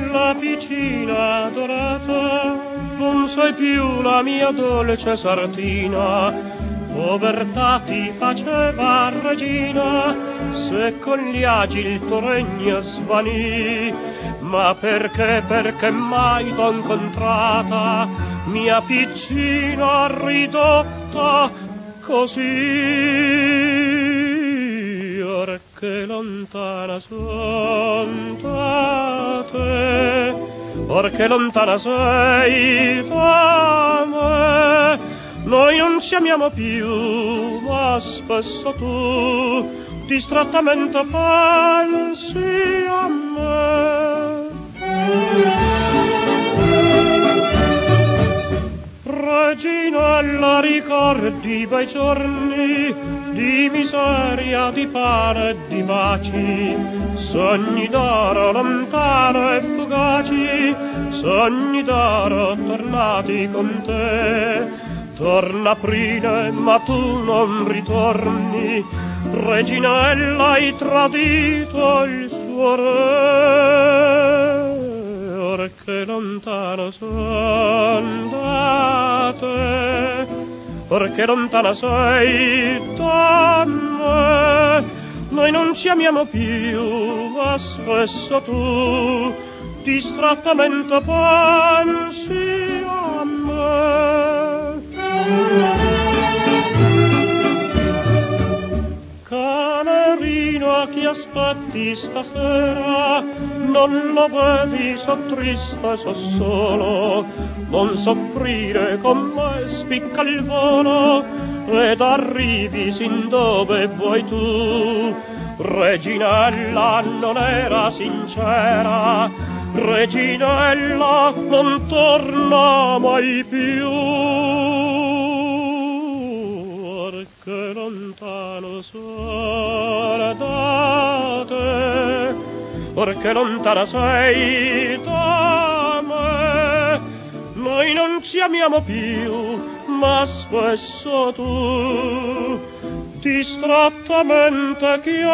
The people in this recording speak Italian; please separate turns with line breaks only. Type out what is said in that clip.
Reginella piccina adorata, non sei più la mia dolce sartina. Povertà ti faceva regina, se con gli agi il tuo regno svanì. Ma perché mai t'ho incontrata, mia piccina ridotta così? Or che lontana son da te, or che lontana sei da me. Noi non ci amiamo più, ma spesso tu distrattamente pensi a me. Reginella, ricordi bei giorni di miseria, di pane e di baci, sogni d'oro lontano e fugaci, sogni d'oro tornati con te. Torna Aprile, ma tu non ritorni, Reginella, hai tradito il suo re. Or che lontano son da te, or che lontana sei da me. Noi non ci amiamo più, ma spesso tu distrattamente pensi a me. Canerino, a chi aspetti stasera, non lo vedi, so triste, so solo. Non soffrire con me, spicca il volo ed arrivi sin dove vuoi tu. Reginella non era sincera, Reginella non torna mai più. Che lontano sono da te, or che lontana sei da me. Noi non ci amiamo più, ma spesso tu distrattamente chiami